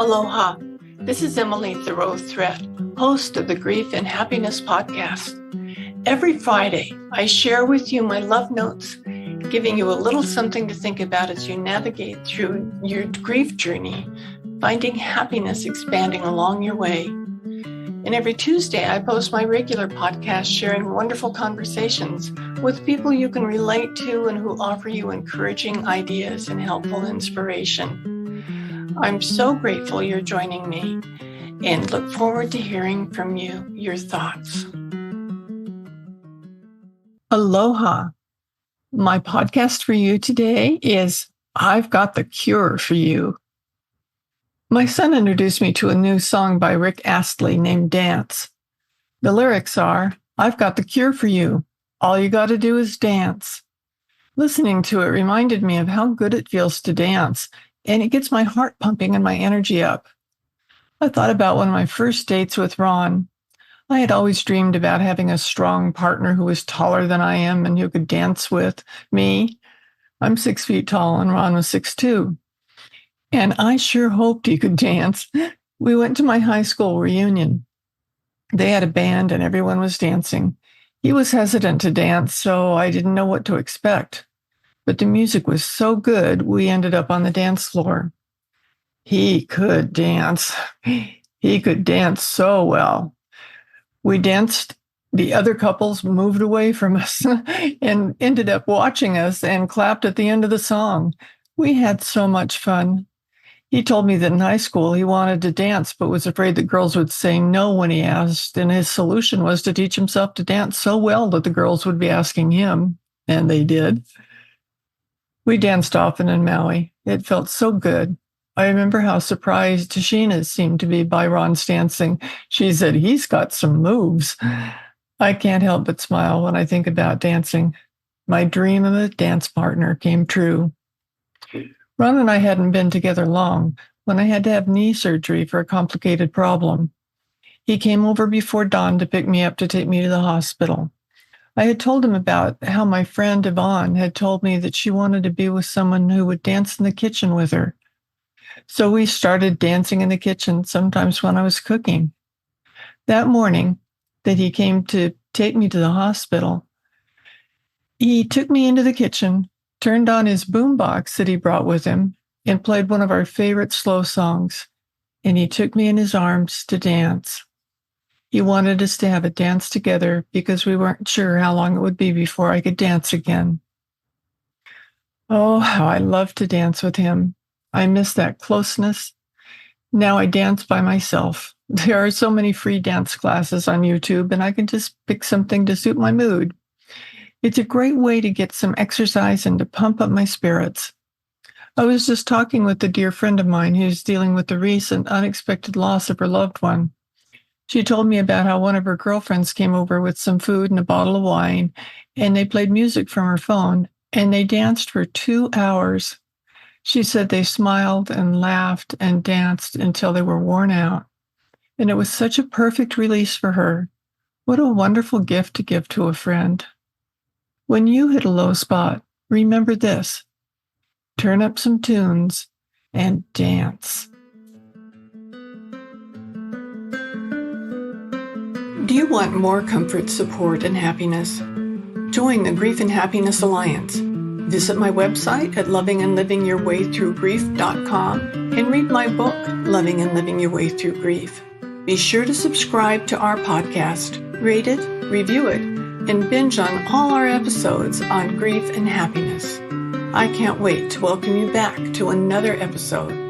Aloha. This is Emily Thoreau-Threat, host of the Grief and Happiness podcast. Every Friday, I share with you my love notes, giving you a little something to think about as you navigate through your grief journey, finding happiness expanding along your way. And every Tuesday, I post my regular podcast sharing wonderful conversations with people you can relate to and who offer you encouraging ideas and helpful inspiration. I'm so grateful you're joining me and look forward to hearing from you, your thoughts. Aloha. My podcast for you today is I've Got the Cure for You. My son introduced me to a new song by Rick Astley named Dance. The lyrics are, I've got the cure for you. All you got to do is dance. Listening to it reminded me of how good it feels to dance, and it gets my heart pumping and my energy up. I thought about one of my first dates with Ron. I had always dreamed about having a strong partner who was taller than I am and who could dance with me. I'm 6 feet tall and Ron was 6'2". And I sure hoped he could dance. We went to my high school reunion. They had a band and everyone was dancing. He was hesitant to dance, so I didn't know what to expect. But the music was so good, we ended up on the dance floor. He could dance. He could dance so well. We danced. The other couples moved away from us and ended up watching us and clapped at the end of the song. We had so much fun. He told me that in high school he wanted to dance, but was afraid that girls would say no when he asked, and his solution was to teach himself to dance so well that the girls would be asking him, and they did. We danced often in Maui. It felt so good. I remember how surprised Tashina seemed to be by Ron's dancing. She said, he's got some moves. I can't help but smile when I think about dancing. My dream of a dance partner came true. Ron and I hadn't been together long when I had to have knee surgery for a complicated problem. He came over before dawn to pick me up to take me to the hospital. I had told him about how my friend Yvonne had told me that she wanted to be with someone who would dance in the kitchen with her. So we started dancing in the kitchen, sometimes when I was cooking. That morning that he came to take me to the hospital, he took me into the kitchen, turned on his boombox that he brought with him, and played one of our favorite slow songs, and he took me in his arms to dance. He wanted us to have a dance together because we weren't sure how long it would be before I could dance again. Oh, how I love to dance with him. I miss that closeness. Now I dance by myself. There are so many free dance classes on YouTube, and I can just pick something to suit my mood. It's a great way to get some exercise and to pump up my spirits. I was just talking with a dear friend of mine who's dealing with the recent unexpected loss of her loved one. She told me about how one of her girlfriends came over with some food and a bottle of wine, and they played music from her phone, and they danced for 2 hours. She said they smiled and laughed and danced until they were worn out. And it was such a perfect release for her. What a wonderful gift to give to a friend. When you hit a low spot, remember this. Turn up some tunes and dance. Do you want more comfort, support, and happiness? Join the Grief and Happiness Alliance. Visit my website at lovingandlivingyourwaythroughgrief.com and read my book, Loving and Living Your Way Through Grief. Be sure to subscribe to our podcast, rate it, review it, and binge on all our episodes on grief and happiness. I can't wait to welcome you back to another episode.